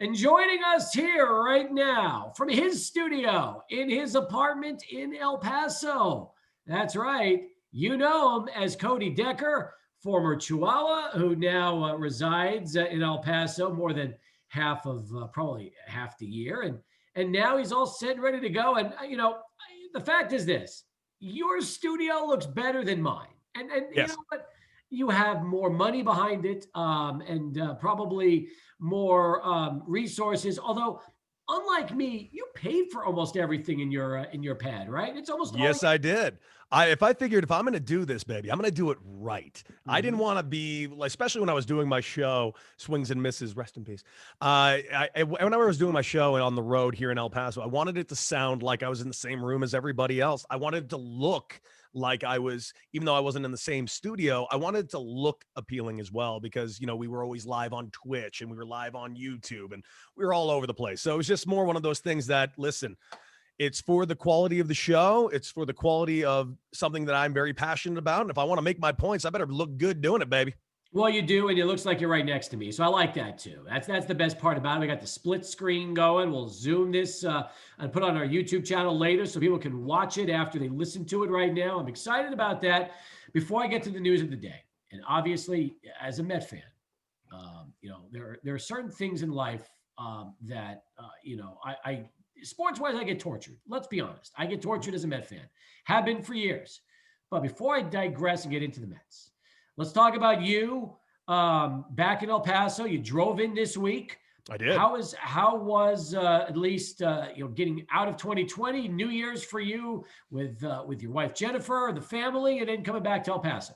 And joining us here right now from his studio in his apartment in El Paso. That's right. You know him as Cody Decker, former Chihuahua, who now resides in El Paso more than half of probably half the year. And now he's all set and ready to go. And, the fact is this: your studio looks better than mine. And you Yes. know what? You have more money behind it, and probably more resources. Although, unlike me, you paid for almost everything in your pad, right? It's almost all. Yes, I did. I figured if I'm going to do this, baby, I'm going to do it right. I didn't Mhm. want to be, like, especially when I was doing my show, Swings and Misses, rest in peace. Whenever I was doing my show and on the road here in El Paso, I wanted it to sound like I was in the same room as everybody else. I wanted it to look like I was, even though I wasn't in the same studio, I wanted it to look appealing as well because, we were always live on Twitch and we were live on YouTube and we were all over the place. So it was just more one of those things that, listen, it's for the quality of the show. It's for the quality of something that I'm very passionate about. And if I want to make my points, I better look good doing it, baby. Well, you do, and it looks like you're right next to me, so I like that too. That's the best part about it. We got the split screen going. We'll zoom this and put on our YouTube channel later, so people can watch it after they listen to it right now. I'm excited about that. Before I get to the news of the day, and obviously as a Met fan, there are certain things in life that I sports wise I get tortured. Let's be honest, I get tortured as a Met fan, have been for years. But before I digress and get into the Mets, let's talk about you back in El Paso. You drove in this week. I did. How was at least getting out of 2020, New Year's for you with your wife Jennifer, the family, and then coming back to El Paso?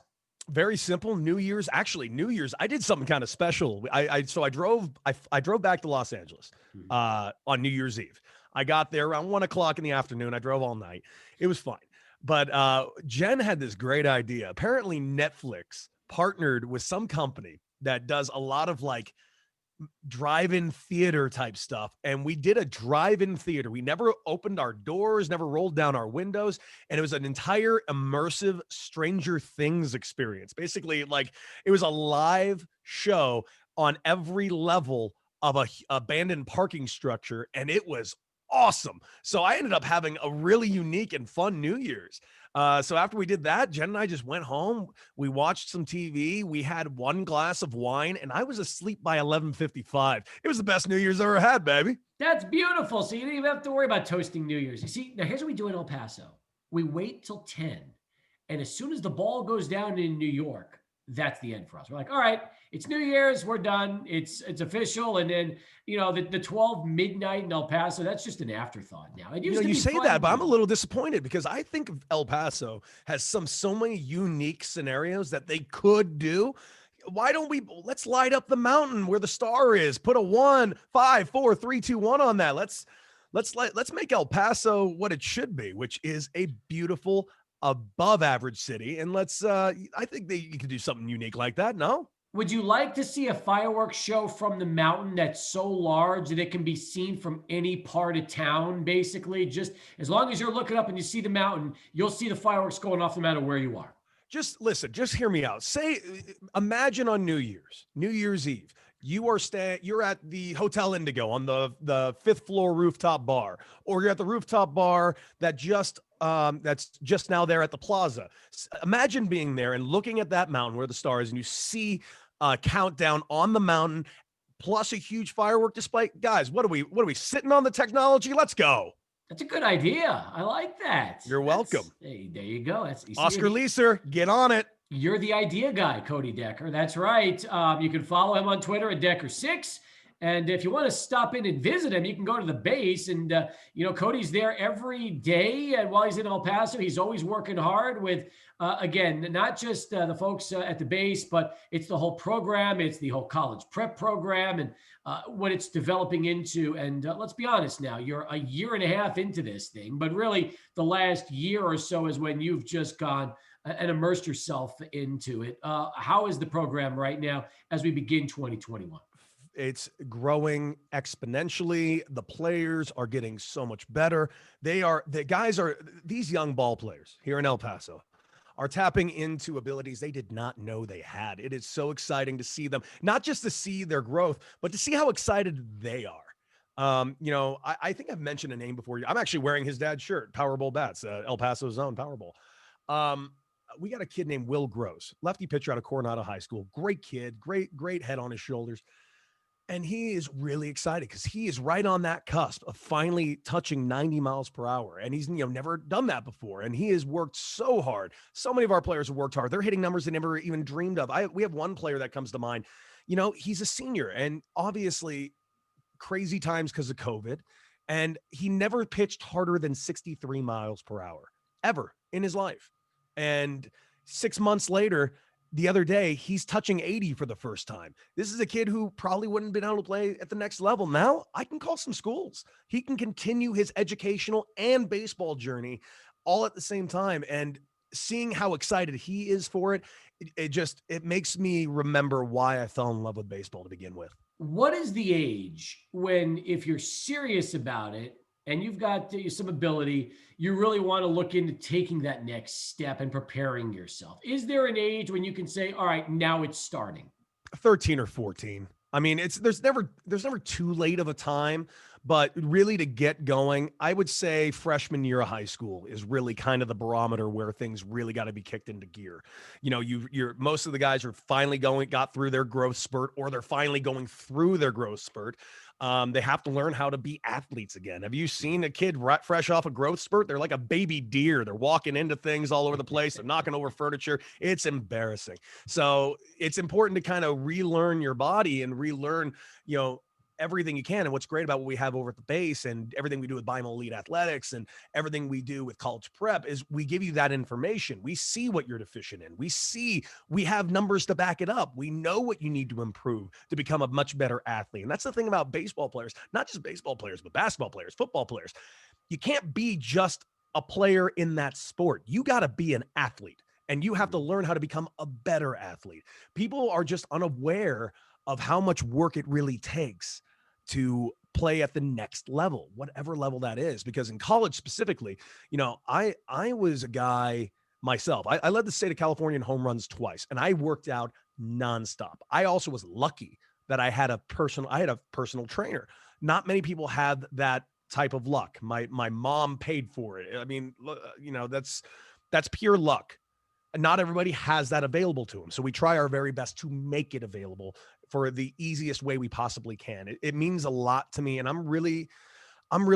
Very simple. New Year's, I did something kind of special. I drove back to Los Angeles Mhm. on New Year's Eve. I got there around 1 o'clock in the afternoon. I drove all night. It was fine. But Jen had this great idea. Apparently, Netflix partnered with some company that does a lot of like drive-in theater type stuff, and we did a drive-in theater. We never opened our doors, never rolled down our windows, and it was an entire immersive Stranger Things experience. Basically, like, it was a live show on every level of a abandoned parking structure, and it was awesome. So I ended up having a really unique and fun New Year's. So after we did that, Jen and I just went home. We watched some TV. We had one glass of wine, and I was asleep by 11:55. It was the best New Year's I ever had, baby. That's beautiful. So you didn't even have to worry about toasting New Year's. You see, now here's what we do in El Paso. We wait till 10. And as soon as the ball goes down in New York, that's the end for us. We're like, all right, it's New Year's, we're done. It's official. And then, the 12 midnight in El Paso, that's just an afterthought now. It used to You be say that, fun. but I'm a little disappointed because I think of El Paso has so many unique scenarios that they could do. Why don't we let's light up the mountain where the star is? Put a 1, 5, 4, 3, 2, 1 on that. Let's make El Paso what it should be, which is a beautiful above average city. And I think that you could do something unique like that. No? Would you like to see a fireworks show from the mountain that's so large that it can be seen from any part of town, basically? Just as long as you're looking up and you see the mountain, you'll see the fireworks going off no matter where you are. Just listen, just hear me out. Imagine on New Year's Eve, you're at the Hotel Indigo on the fifth floor rooftop bar, or you're at the rooftop bar that's just now there at the plaza. Imagine being there and looking at that mountain where the star is, and you see a countdown on the mountain, plus a huge firework display. Guys, what are we sitting on the technology? Let's go. That's a good idea. I like that. You're welcome. Hey, there you go. That's you see, Oscar Leeser, get on it. you're the idea guy, Cody Decker. That's right. You can follow him on Twitter at Decker6. And if you want to stop in and visit him, you can go to the base. And, Cody's there every day. And while he's in El Paso, he's always working hard with, again, not just the folks at the base, but it's the whole program. It's the whole college prep program and what it's developing into. And let's be honest now, you're a year and a half into this thing, but really the last year or so is when you've just gone and immersed yourself into it. How is the program right now as we begin 2021? It's growing exponentially. The players are getting so much better. These young ball players here in El Paso are tapping into abilities they did not know they had. It is so exciting to see them, not just to see their growth, but to see how excited they are. I think I've mentioned a name before. I'm actually wearing his dad's shirt, Powerball Bats, El Paso Zone Powerball. We got a kid named Will Gross, lefty pitcher out of Coronado High School. Great kid, great head on his shoulders. And he is really excited because he is right on that cusp of finally touching 90 miles per hour. And he's, never done that before. And he has worked so hard. So many of our players have worked hard. They're hitting numbers they never even dreamed of. We have one player that comes to mind. He's a senior, and obviously crazy times because of COVID. And he never pitched harder than 63 miles per hour ever in his life. And 6 months later, the other day, he's touching 80 for the first time. This is a kid who probably wouldn't have been able to play at the next level. Now I can call some schools. He can continue his educational and baseball journey all at the same time. And seeing how excited he is for it, it makes me remember why I fell in love with baseball to begin with. What is the age when, if you're serious about it and you've got some ability, you really want to look into taking that next step and preparing yourself? Is there an age when you can say, all right, now it's starting? 13 or 14. I mean, there's never too late of a time, but really to get going, I would say freshman year of high school is really kind of the barometer where things really got to be kicked into gear. You're most of the guys are finally got through their growth spurt, or they're finally going through their growth spurt. They have to learn how to be athletes again. Have you seen a kid fresh off a growth spurt? They're like a baby deer. They're walking into things all over the place. They're knocking over furniture. It's embarrassing. So it's important to kind of relearn your body and relearn, everything you can. And what's great about what we have over at the base and everything we do with Bimal Elite Athletics and everything we do with college prep is we give you that information. We see what you're deficient in. We have numbers to back it up. We know what you need to improve to become a much better athlete. And that's the thing about baseball players, not just baseball players, but basketball players, football players. You can't be just a player in that sport. You got to be an athlete, and you have to learn how to become a better athlete. People are just unaware of how much work it really takes to play at the next level, whatever level that is. Because in college specifically, I was a guy myself. I led the state of California in home runs twice, and I worked out nonstop. I also was lucky that I had a personal trainer. Not many people had that type of luck. My mom paid for it. I mean, that's pure luck. Not everybody has that available to them. So we try our very best to make it available for the easiest way we possibly can. It means a lot to me. And I'm really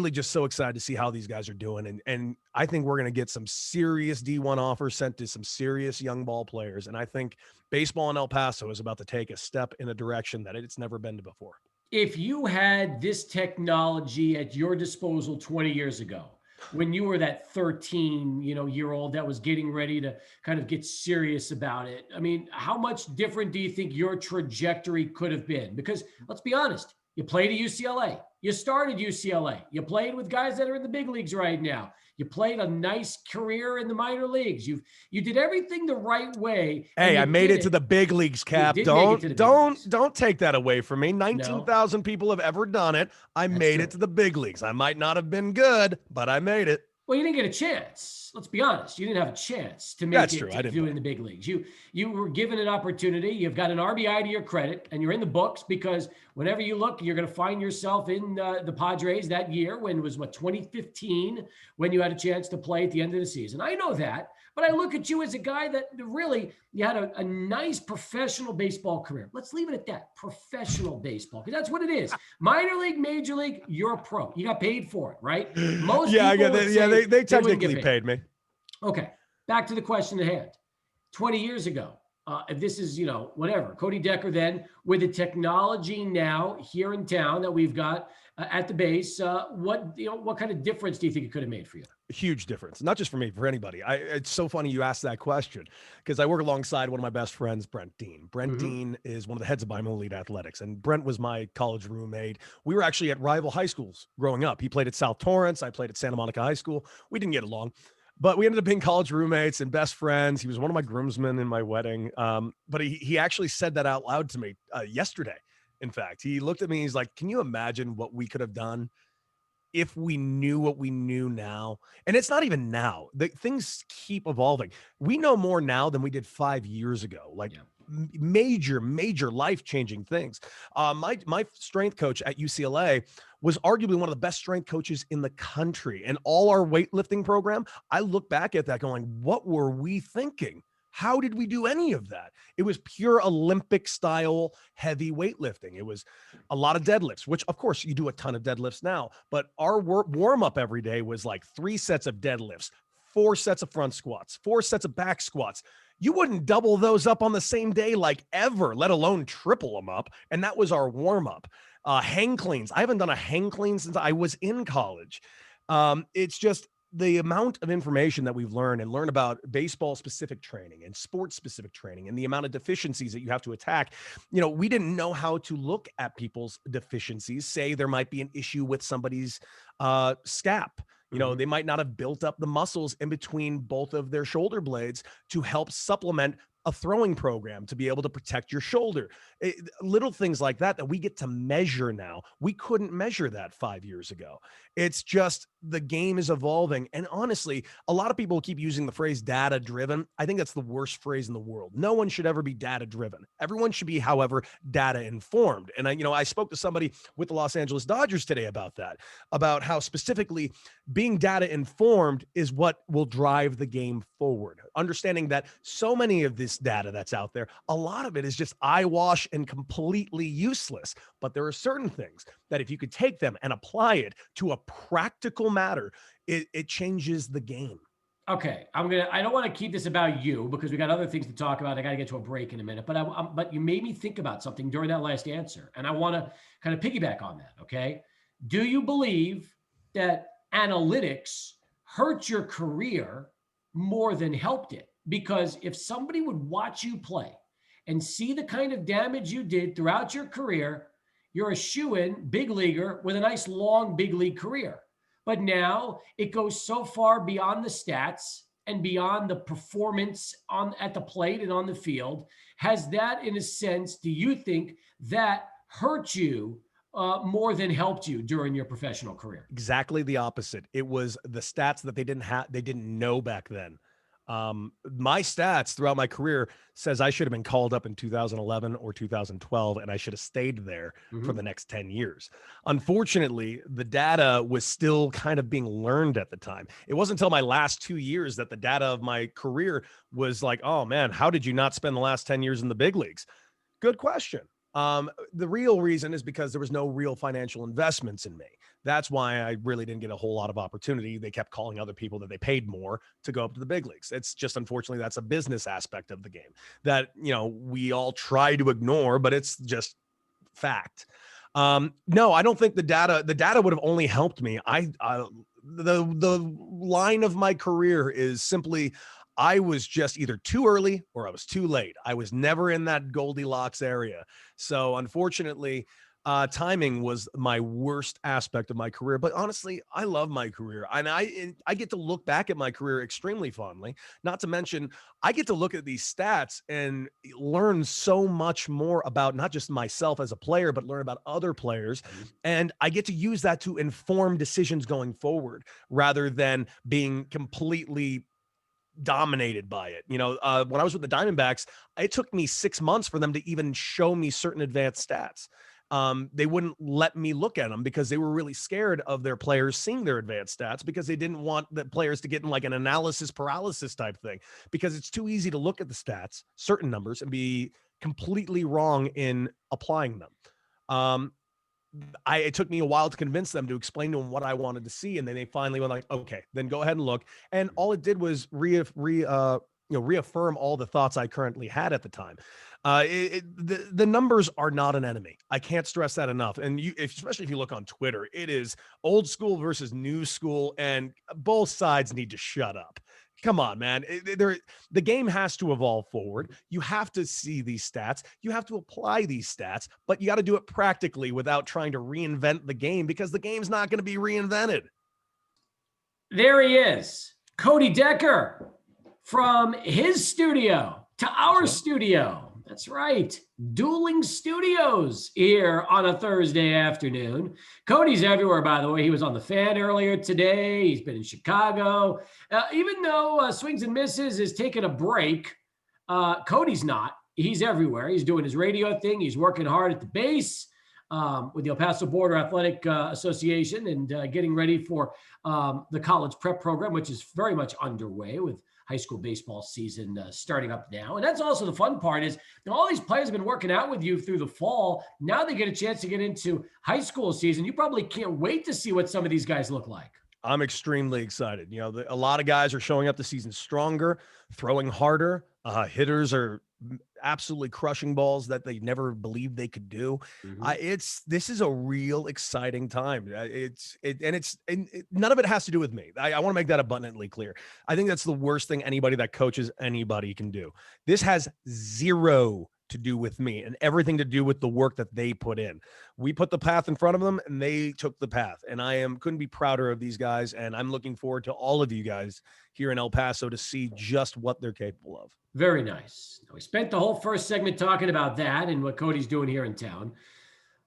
just so excited to see how these guys are doing. And I think we're going to get some serious D1 offers sent to some serious young ball players. And I think baseball in El Paso is about to take a step in a direction that it's never been to before. If you had this technology at your disposal 20 years ago, when you were that 13-year-old that was getting ready to kind of get serious about it, I mean, how much different do you think your trajectory could have been? Because let's be honest, you played at UCLA. You started UCLA. You played with guys that are in the big leagues right now. You played a nice career in the minor leagues. You did everything the right way. Hey, I made it to the big leagues, Cap. Don't take that away from me. 19,000 people have ever done it. I made it to the big leagues. I might not have been good, but I made it. Well, you didn't get a chance. Let's be honest. You didn't have a chance to make it to do it in the big leagues. You were given an opportunity. You've got an RBI to your credit, and you're in the books because whenever you look, you're going to find yourself in the Padres that year when it was, 2015, when you had a chance to play at the end of the season. I know that, but I look at you as a guy that really, you had a nice professional baseball career. Let's leave it at that, professional baseball, because that's what it is. Minor league, major league, you're a pro. You got paid for it, right? Most people they technically paid me. Okay, back to the question at hand. 20 years ago, if this is, whatever, Cody Decker then, with the technology now here in town that we've got at the base, what kind of difference do you think it could have made for you? A huge difference, not just for me, for anybody. It's so funny you asked that question because I work alongside one of my best friends, Brent Dean. Brent Dean is one of the heads of Bimal Elite Athletics, and Brent was my college roommate. We were actually at rival high schools growing up. He played at South Torrance. I played at Santa Monica High School. We didn't get along, but we ended up being college roommates and best friends. He was one of my groomsmen in my wedding. But he actually said that out loud to me yesterday. In fact, he looked at me. He's like, "Can you imagine what we could have done if we knew what we knew now, and it's not even now, things keep evolving. We know more now than we did 5 years ago. Like, Yeah. major life-changing things. My strength coach at UCLA was arguably one of the best strength coaches in the country. And all our weightlifting program, I look back at that going, what were we thinking? How did we do any of that? It was pure Olympic style heavy weightlifting. It was a lot of deadlifts, which of course you do a ton of deadlifts now, but our warm up every day was like 3 sets of deadlifts, 4 sets of front squats, 4 sets of back squats. You wouldn't double those up on the same day, like ever, let alone triple them up. And that was our warm up. Hang cleans. I haven't done a hang clean since I was in college. It's just the amount of information that we've learned about baseball specific training and sports specific training and the amount of deficiencies that you have to attack. We didn't know how to look at people's deficiencies. Say there might be an issue with somebody's scap. They might not have built up the muscles in between both of their shoulder blades to help supplement a throwing program to be able to protect your shoulder. Little things like that we get to measure now. We couldn't measure that 5 years ago. It's just the game is evolving. And honestly, a lot of people keep using the phrase data driven. I think that's the worst phrase in the world. No one should ever be data driven. Everyone should be, however, data informed. And I spoke to somebody with the Los Angeles Dodgers today about that, about how specifically being data informed is what will drive the game forward. Understanding that so many of this data that's out there, a lot of it is just eyewash and completely useless. But there are certain things that if you could take them and apply it to a practical matter, it changes the game. Okay, I don't want to keep this about you because we got other things to talk about. I got to get to a break in a minute, but you made me think about something during that last answer, and I want to kind of piggyback on that. Okay, do you believe that analytics hurt your career more than helped it? Because if somebody would watch you play and see the kind of damage you did throughout your career, you're a shoo-in big leaguer with a nice long big league career. But now it goes so far beyond the stats and beyond the performance at the plate and on the field. Has that, in a sense, do you think that hurt you more than helped you during your professional career? Exactly the opposite. It was the stats that they didn't know back then. My stats throughout my career says I should have been called up in 2011 or 2012, and I should have stayed there for the next 10 years. Unfortunately, the data was still kind of being learned at the time. It wasn't until my last 2 years that the data of my career was like, oh man, how did you not spend the last 10 years in the big leagues? Good question. The real reason is because there was no real financial investments in me. That's why I really didn't get a whole lot of opportunity. They kept calling other people that they paid more to go up to the big leagues. It's just, unfortunately, that's a business aspect of the game that, we all try to ignore, but it's just fact. No, I don't think the data would have only helped me. The line of my career is simply, I was just either too early or I was too late. I was never in that Goldilocks area. So unfortunately, timing was my worst aspect of my career. But honestly, I love my career. And I get to look back at my career extremely fondly. Not to mention, I get to look at these stats and learn so much more about not just myself as a player, but learn about other players. And I get to use that to inform decisions going forward rather than being completely dominated by it. When I was with the Diamondbacks, it took me 6 months for them to even show me certain advanced stats. They wouldn't let me look at them because they were really scared of their players seeing their advanced stats because they didn't want the players to get in like an analysis paralysis type thing, because it's too easy to look at the stats, certain numbers, and be completely wrong in applying them. It took me a while to convince them to explain to them what I wanted to see. And then they finally went like, okay, then go ahead and look. And all it did was reaffirm all the thoughts I currently had at the time. The numbers are not an enemy. I can't stress that enough. And especially if you look on Twitter, it is old school versus new school, and both sides need to shut up. Come on, man. The game has to evolve forward. You have to see these stats. You have to apply these stats, but you got to do it practically without trying to reinvent the game, because the game's not going to be reinvented. There he is, Cody Decker, from his studio to our studio. That's right. Dueling Studios here on a Thursday afternoon. Cody's everywhere, by the way. He was on the Fan earlier today. He's been in Chicago. Even though Swings and Misses is taking a break, Cody's not. He's everywhere. He's doing his radio thing. He's working hard at the base with the El Paso Border Athletic Association and getting ready for the college prep program, which is very much underway with high school baseball season starting up now. And that's also the fun part is all these players have been working out with you through the fall. Now they get a chance to get into high school season. You probably can't wait to see what some of these guys look like. I'm extremely excited. You know, a lot of guys are showing up the season stronger, throwing harder. Hitters are absolutely crushing balls that they never believed they could do. This is a real exciting time. None of it has to do with me. I want to make that abundantly clear. I think that's the worst thing anybody that coaches anybody can do. This has zero to do with me and everything to do with the work that they put in. We put the path in front of them and they took the path. And couldn't be prouder of these guys. And I'm looking forward to all of you guys here in El Paso to see just what they're capable of. Very nice. We spent the whole first segment talking about that and what Cody's doing here in town.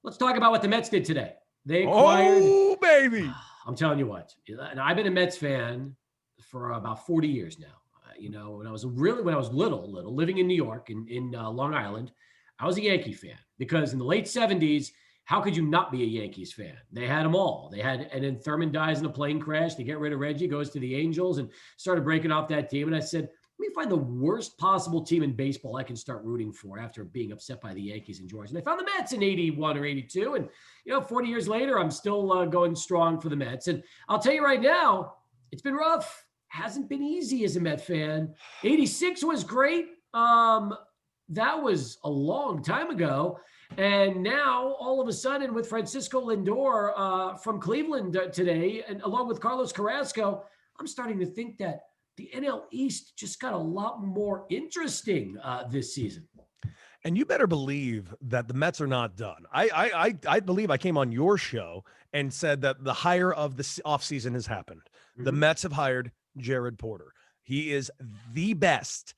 Let's talk about what the Mets did today. They acquired. Oh, baby. I'm telling you what, and I've been a Mets fan for about 40 years now. When I was little, living in New York, in Long Island, I was a Yankee fan because in the late 70s, how could you not be a Yankees fan? They had them all. And then Thurman dies in a plane crash. They get rid of Reggie, goes to the Angels, and started breaking off that team. And I said, let me find the worst possible team in baseball I can start rooting for after being upset by the Yankees in Georgia. And I found the Mets in 81 or 82. And, 40 years later, I'm still going strong for the Mets. And I'll tell you right now, it's been rough. Hasn't been easy as a Met fan. 86 was great. That was a long time ago. And now, all of a sudden, with Francisco Lindor from Cleveland today, and along with Carlos Carrasco, I'm starting to think that the NL East just got a lot more interesting this season. And you better believe that the Mets are not done. I believe I came on your show and said that the hire of the offseason has happened. Mm-hmm. The Mets have hired Jared Porter. He is the best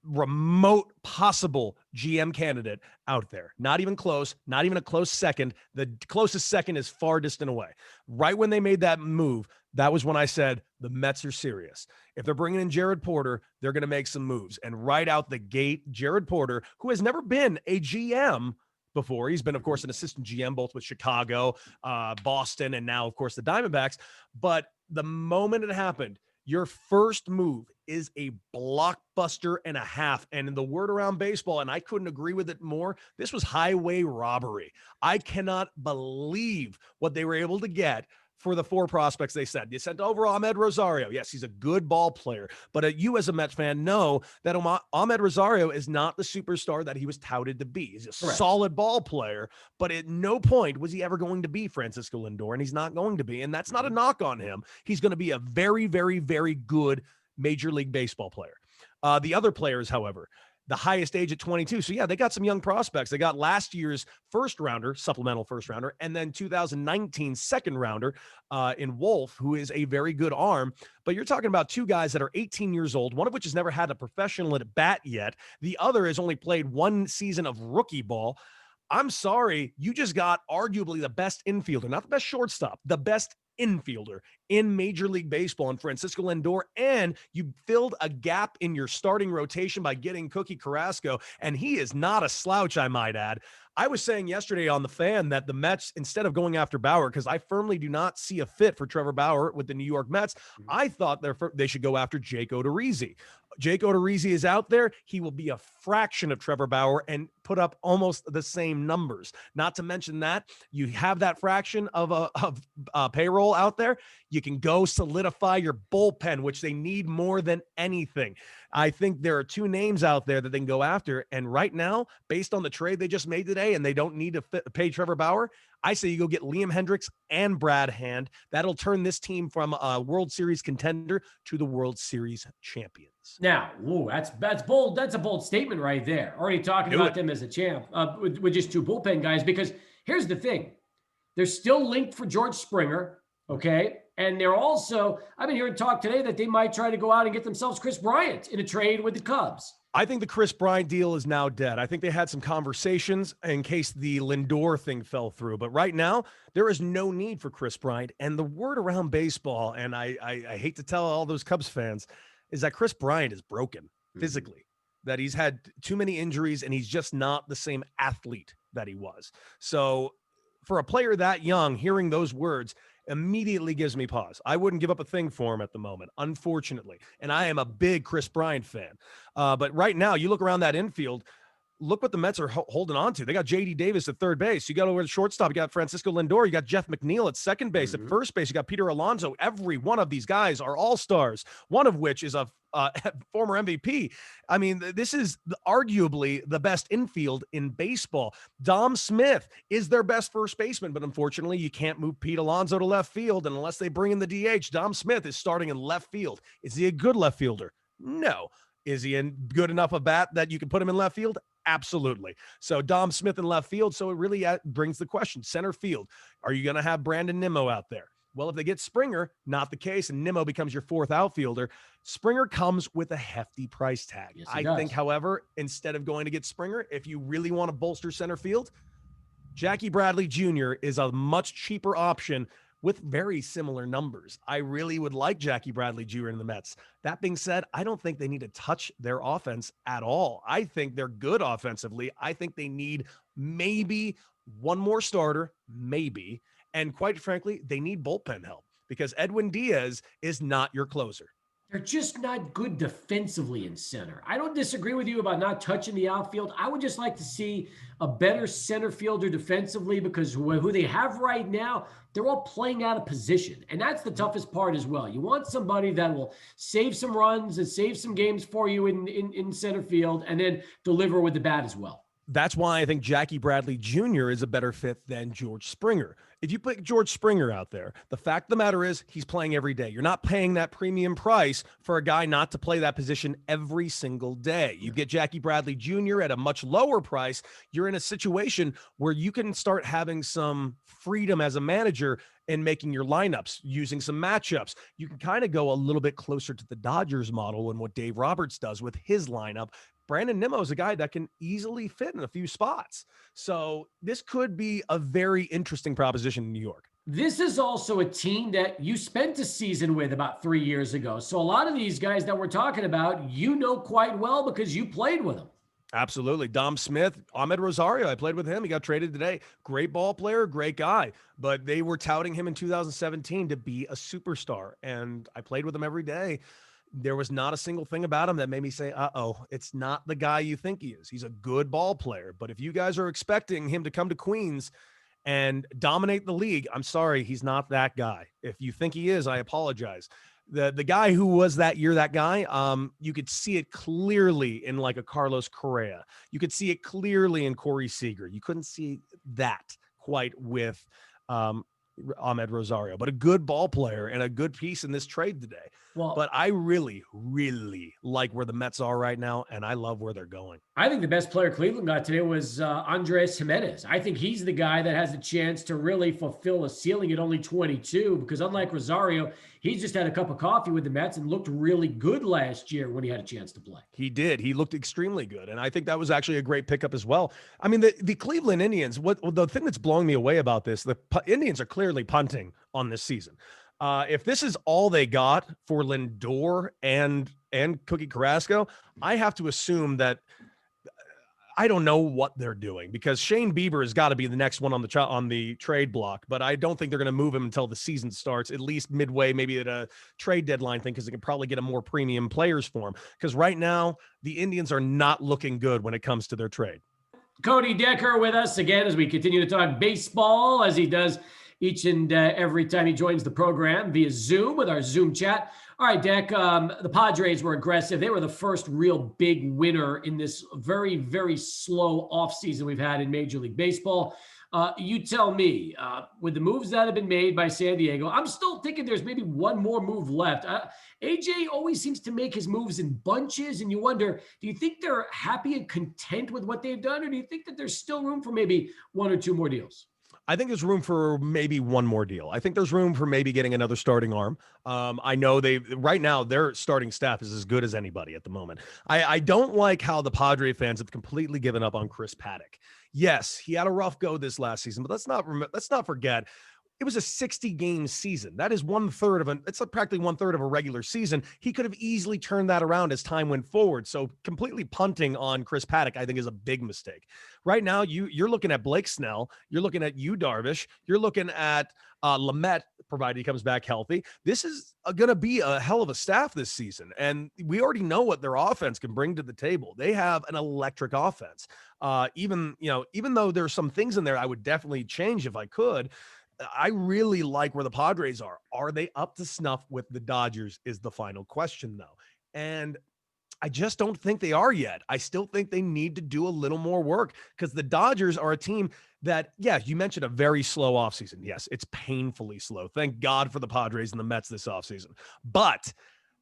remote possible GM candidate out there. Not even close, not even a close second. The closest second is far distant away. Right when they made that move, that was when I said the Mets are serious. If they're bringing in Jared Porter, they're going to make some moves. And right out the gate, Jared Porter, who has never been a GM before. He's been, of course, an assistant GM, both with Chicago, Boston, and now, of course, the Diamondbacks. But the moment it happened, your first move is a blockbuster and a half. And in the word around baseball, and I couldn't agree with it more, this was highway robbery. I cannot believe what they were able to get for the 4 prospects they sent. They sent over Ahmed Rosario. Yes, he's a good ball player, but you as a Mets fan know that Ahmed Rosario is not the superstar that he was touted to be. He's a solid ball player, but at no point was he ever going to be Francisco Lindor, and he's not going to be, and that's not a knock on him. He's going to be a very, very, very good Major League Baseball player. The other players, however, the highest age at 22. So yeah, they got some young prospects. They got last year's supplemental first rounder, and then 2019 second rounder in Wolf, who is a very good arm. But you're talking about 2 guys that are 18 years old, one of which has never had a professional at bat yet. The other has only played 1 season of rookie ball. I'm sorry, you just got arguably the best infielder, not the best shortstop, the best infielder in Major League Baseball in Francisco Lindor, and you filled a gap in your starting rotation by getting Cookie Carrasco, and he is not a slouch, I might add. I was saying yesterday on the Fan that the Mets, instead of going after Bauer, because I firmly do not see a fit for Trevor Bauer with the New York Mets, I thought they should go after Jake Odorizzi. Jake Odorizzi is out there. He will be a fraction of Trevor Bauer and put up almost the same numbers. Not to mention that you have that fraction of payroll out there. You can go solidify your bullpen, which they need more than anything. I think there are 2 names out there that they can go after. And right now, based on the trade they just made today, and they don't need to pay Trevor Bauer, I say you go get Liam Hendricks and Brad Hand. That'll turn this team from a World Series contender to the World Series champions. Now, that's bold. That's a bold statement right there. Already talking about them as a champ with just 2 bullpen guys, because here's the thing. They're still linked for George Springer, okay? And they're also, I've been hearing talk today that they might try to go out and get themselves Chris Bryant in a trade with the Cubs. I think the Chris Bryant deal is now dead. I think they had some conversations in case the Lindor thing fell through. But right now, there is no need for Chris Bryant. And the word around baseball, and I hate to tell all those Cubs fans, is that Chris Bryant is broken physically, that he's had too many injuries, and he's just not the same athlete that he was. So for a player that young, hearing those words immediately gives me pause. I wouldn't give up a thing for him at the moment, unfortunately. And I am a big Chris Bryant fan. But right now, you look around that infield, look what the Mets are holding on to. They got J.D. Davis at third base. You got over the shortstop. You got Francisco Lindor. You got Jeff McNeil at second base. At first base, you got Peter Alonso. Every one of these guys are all-stars, one of which is a former MVP. I mean, this is arguably the best infield in baseball. Dom Smith is their best first baseman, but unfortunately, you can't move Pete Alonso to left field. And unless they bring in the DH, Dom Smith is starting in left field. Is he a good left fielder? No. Is he in good enough a bat that you can put him in left field? Absolutely. So Dom Smith in left field. So it really brings the question, center field. Are you going to have Brandon Nimmo out there? Well, if they get Springer, not the case, and Nimmo becomes your fourth outfielder, Springer comes with a hefty price tag. Yes, I think, however, instead of going to get Springer, if you really want to bolster center field, Jackie Bradley Jr. is a much cheaper option with very similar numbers. I really would like Jackie Bradley Jr. in the Mets. That being said, I don't think they need to touch their offense at all. I think they're good offensively. I think they need maybe one more starter, maybe. And quite frankly, they need bullpen help because Edwin Diaz is not your closer. They're just not good defensively in center. I don't disagree with you about not touching the outfield. I would just like to see a better center fielder defensively because who they have right now, they're all playing out of position. And that's the toughest part as well. You want somebody that will save some runs and save some games for you in center field and then deliver with the bat as well. That's why I think Jackie Bradley Jr. is a better fit than George Springer. If you put George Springer out there, the fact of the matter is he's playing every day. You're not paying that premium price for a guy not to play that position every single day. You get Jackie Bradley Jr. at a much lower price. You're in a situation where you can start having some freedom as a manager in making your lineups, using some matchups. You can kind of go a little bit closer to the Dodgers model and what Dave Roberts does with his lineup. Brandon Nimmo is a guy that can easily fit in a few spots. So this could be a very interesting proposition in New York. This is also a team that you spent a season with about 3 years ago. So a lot of these guys that we're talking about, you know quite well because you played with them. Absolutely. Dom Smith, Ahmed Rosario, I played with him. He got traded today. Great ball player, great guy. But they were touting him in 2017 to be a superstar. And I played with him every day. There was not a single thing about him that made me say, it's not the guy you think he is. He's a good ball player. But if you guys are expecting him to come to Queens and dominate the league, I'm sorry, he's not that guy. If you think he is, I apologize. The guy who was that year, that guy, you could see it clearly in like a Carlos Correa. You could see it clearly in Corey Seager. You couldn't see that quite with Ahmed Rosario, but a good ball player and a good piece in this trade today. Well, but I really, really like where the Mets are right now, and I love where they're going. I think the best player Cleveland got today was Andres Jimenez. I think he's the guy that has a chance to really fulfill a ceiling at only 22 because unlike Rosario, he's just had a cup of coffee with the Mets and looked really good last year when he had a chance to play. He did. He looked extremely good, and I think that was actually a great pickup as well. I mean, the Cleveland Indians, the thing that's blowing me away about this, the Indians are clearly punting on this season. If this is all they got for Lindor and Cookie Carrasco, I have to assume that I don't know what they're doing because Shane Bieber has got to be the next one on the trade block, but I don't think they're going to move him until the season starts, at least midway, maybe at a trade deadline thing, because they can probably get a more premium players for him. Because right now, the Indians are not looking good when it comes to their trade. Cody Decker with us again as we continue to talk baseball, as he does each and every time he joins the program via Zoom with our Zoom chat. All right, Deck, the Padres were aggressive. They were the first real big winner in this very, very slow offseason we've had in Major League Baseball. You tell me, with the moves that have been made by San Diego, I'm still thinking there's maybe one more move left. AJ always seems to make his moves in bunches, and you wonder, do you think they're happy and content with what they've done, or do you think that there's still room for maybe one or two more deals? I think there's room for maybe one more deal. I think there's room for maybe getting another starting arm. I know right now their starting staff is as good as anybody at the moment. I don't like how the Padre fans have completely given up on Chris Paddock. Yes, he had a rough go this last season, but let's not forget it was a 60-game season. That is it's like practically 1/3 of a regular season. He could have easily turned that around as time went forward. So completely punting on Chris Paddock, I think, is a big mistake. Right now, you're looking at Blake Snell, you're looking at Darvish, you're looking at Lamet, provided he comes back healthy. This is going to be a hell of a staff this season, and we already know what their offense can bring to the table. They have an electric offense. Even though there's some things in there I would definitely change if I could. I really like where the Padres are. Are they up to snuff with the Dodgers is the final question, though. And I just don't think they are yet. I still think they need to do a little more work because the Dodgers are a team that, yeah, you mentioned a very slow offseason. Yes, it's painfully slow. Thank God for the Padres and the Mets this offseason. But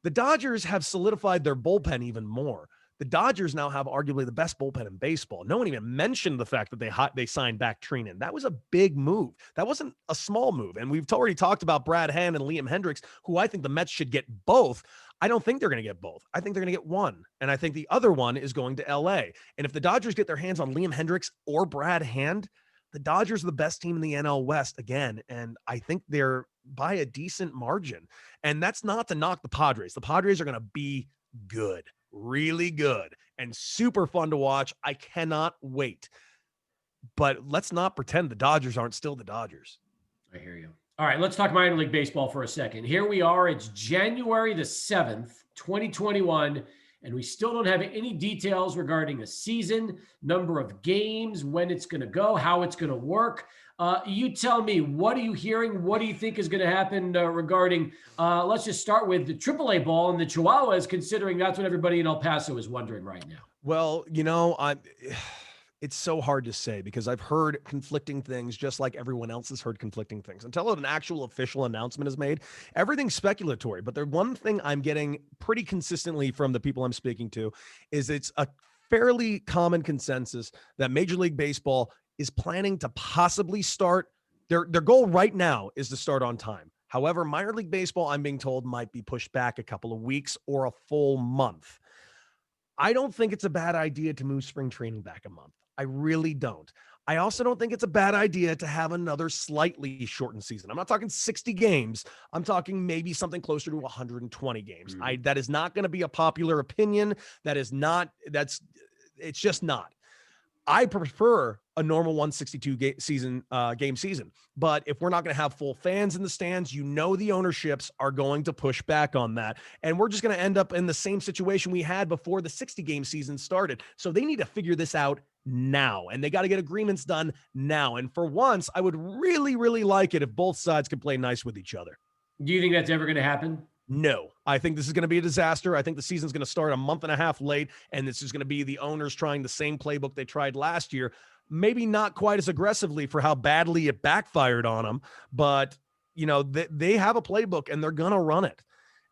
the Dodgers have solidified their bullpen even more. The Dodgers now have arguably the best bullpen in baseball. No one even mentioned the fact that they signed back Trinan. That was a big move. That wasn't a small move. And we've already talked about Brad Hand and Liam Hendricks, who I think the Mets should get both. I don't think they're going to get both. I think they're going to get one. And I think the other one is going to LA. And if the Dodgers get their hands on Liam Hendricks or Brad Hand, the Dodgers are the best team in the NL West again. And I think they're by a decent margin. And that's not to knock the Padres. The Padres are going to be good. Really good and super fun to watch. I cannot wait. But let's not pretend the Dodgers aren't still the Dodgers. I hear you. All right, let's talk minor league baseball for a second. Here we are. It's January the 7th, 2021, and we still don't have any details regarding the season, number of games, when it's going to go, how it's going to work. You tell me, what are you hearing? What do you think is going to happen regarding, let's just start with the AAA ball and the Chihuahuas, considering that's what everybody in El Paso is wondering right now. Well, it's so hard to say because I've heard conflicting things just like everyone else has heard conflicting things. Until an actual official announcement is made, everything's speculatory. But the one thing I'm getting pretty consistently from the people I'm speaking to is it's a fairly common consensus that Major League Baseball is planning to possibly start. Their goal right now is to start on time. However, minor league baseball, I'm being told, might be pushed back a couple of weeks or a full month. I don't think it's a bad idea to move spring training back a month. I really don't. I also don't think it's a bad idea to have another slightly shortened season. I'm not talking 60 games. I'm talking maybe something closer to 120 games. That is not going to be a popular opinion. It's just not. I prefer a normal 162 game season. But if we're not going to have full fans in the stands, the ownerships are going to push back on that. And we're just going to end up in the same situation we had before the 60-game season started. So they need to figure this out now. And they got to get agreements done now. And for once, I would really, really like it if both sides could play nice with each other. Do you think that's ever going to happen? No, I think this is going to be a disaster. I think the season's going to start a month and a half late, and this is going to be the owners trying the same playbook they tried last year. Maybe not quite as aggressively for how badly it backfired on them, but they have a playbook and they're going to run it.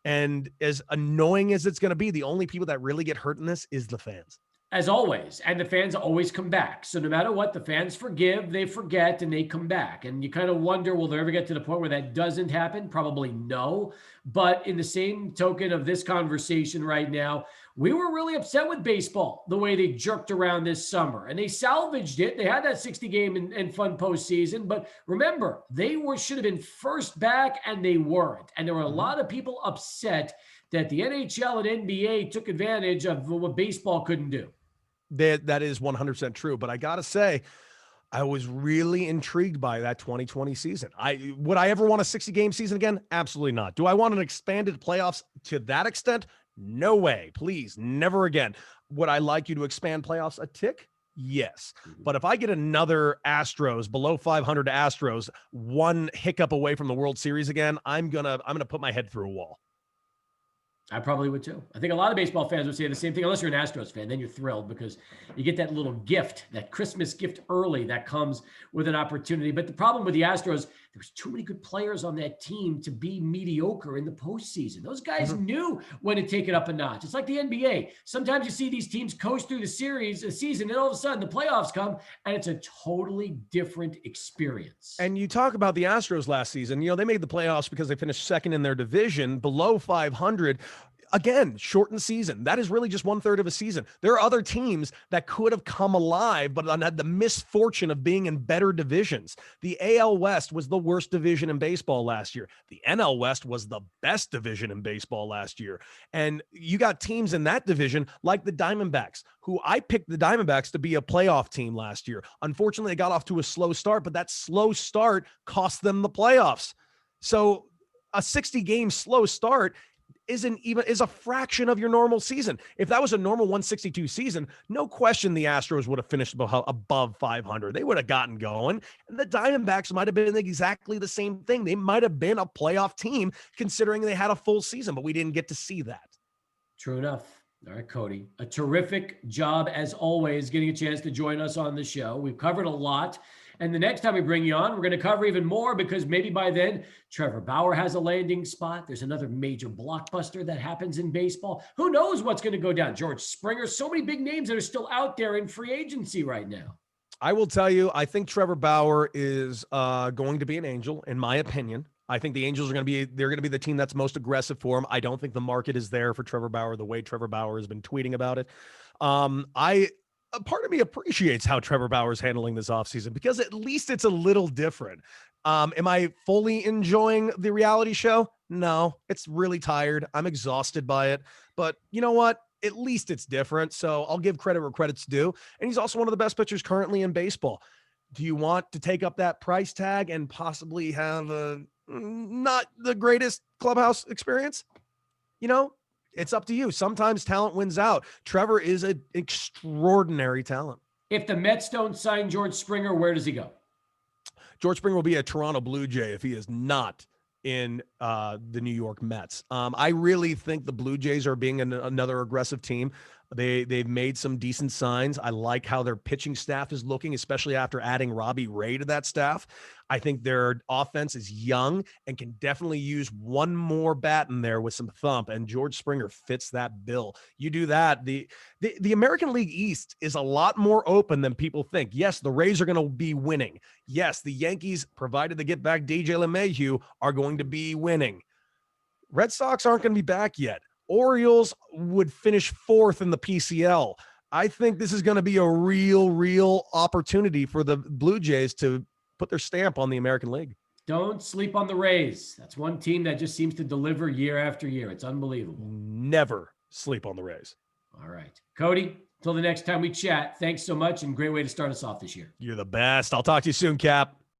And as annoying as it's going to be, the only people that really get hurt in this is the fans. As always, and the fans always come back. So no matter what, the fans forgive, they forget, and they come back. And you kind of wonder, will there ever get to the point where that doesn't happen? Probably no. But in the same token of this conversation right now, we were really upset with baseball, the way they jerked around this summer. And they salvaged it. They had that 60-game and fun postseason. But remember, they should have been first back, and they weren't. And there were a lot of people upset that the NHL and NBA took advantage of what baseball couldn't do. That is 100% true. But I got to say, I was really intrigued by that 2020 season. Would I ever want a 60-game season again? Absolutely not. Do I want an expanded playoffs to that extent? No way. Please, never again. Would I like you to expand playoffs a tick? Yes. But if I get another Astros, below 500 Astros, one hiccup away from the World Series again, I'm gonna put my head through a wall. I probably would too. I think a lot of baseball fans would say the same thing, unless you're an Astros fan. Then you're thrilled because you get that little gift, that Christmas gift early that comes with an opportunity. But the problem with the Astros, there was too many good players on that team to be mediocre in the postseason. Those guys knew when to take it up a notch. It's like the NBA. Sometimes you see these teams coast through the season, and all of a sudden the playoffs come, and it's a totally different experience. And you talk about the Astros last season, they made the playoffs because they finished second in their division, below 500. Again, shortened season. That is really just 1/3 of a season. There are other teams that could have come alive, but had the misfortune of being in better divisions. The AL West was the worst division in baseball last year. The NL West was the best division in baseball last year. And you got teams in that division like the Diamondbacks, who I picked the Diamondbacks to be a playoff team last year. Unfortunately, they got off to a slow start, but that slow start cost them the playoffs. So a 60-game slow start is a fraction of your normal season. If that was a normal 162 season, no question the Astros would have finished above 500. They would have gotten going. And the Diamondbacks might have been exactly the same thing. They might have been a playoff team considering they had a full season, but we didn't get to see that. True enough. All right, Cody, a terrific job as always, getting a chance to join us on the show. We've covered a lot. And the next time we bring you on, we're going to cover even more because maybe by then Trevor Bauer has a landing spot. There's another major blockbuster that happens in baseball. Who knows what's going to go down? George Springer, so many big names that are still out there in free agency right now. I will tell you, I think Trevor Bauer is going to be an Angel, in my opinion. I think the Angels they're going to be the team that's most aggressive for him. I don't think the market is there for Trevor Bauer the way Trevor Bauer has been tweeting about it. A part of me appreciates how Trevor Bauer is handling this offseason because at least it's a little different. Am I fully enjoying the reality show? No, it's really tired. I'm exhausted by it, but you know what? At least it's different. So I'll give credit where credit's due. And he's also one of the best pitchers currently in baseball. Do you want to take up that price tag and possibly have a not the greatest clubhouse experience? It's up to you. Sometimes talent wins out. Trevor is an extraordinary talent. If the Mets don't sign George Springer, where does he go? George Springer will be a Toronto Blue Jay if he is not in the New York Mets. I really think the Blue Jays are being another aggressive team. They've made some decent signs. I like how their pitching staff is looking, especially after adding Robbie Ray to that staff. I think their offense is young and can definitely use one more bat in there with some thump, and George Springer fits that bill. You do that. The American League East is a lot more open than people think. Yes, the Rays are going to be winning. Yes, the Yankees, provided they get back DJ LeMahieu, are going to be winning. Red Sox aren't going to be back yet. Orioles would finish 4th in the PCL. I think this is going to be a real opportunity for the Blue Jays to put their stamp on the American League. Don't sleep on the Rays. That's one team that just seems to deliver year after year. It's unbelievable. Never sleep on the Rays. All right. Cody, until the next time we chat, thanks so much and great way to start us off this year. You're the best. I'll talk to you soon, Cap.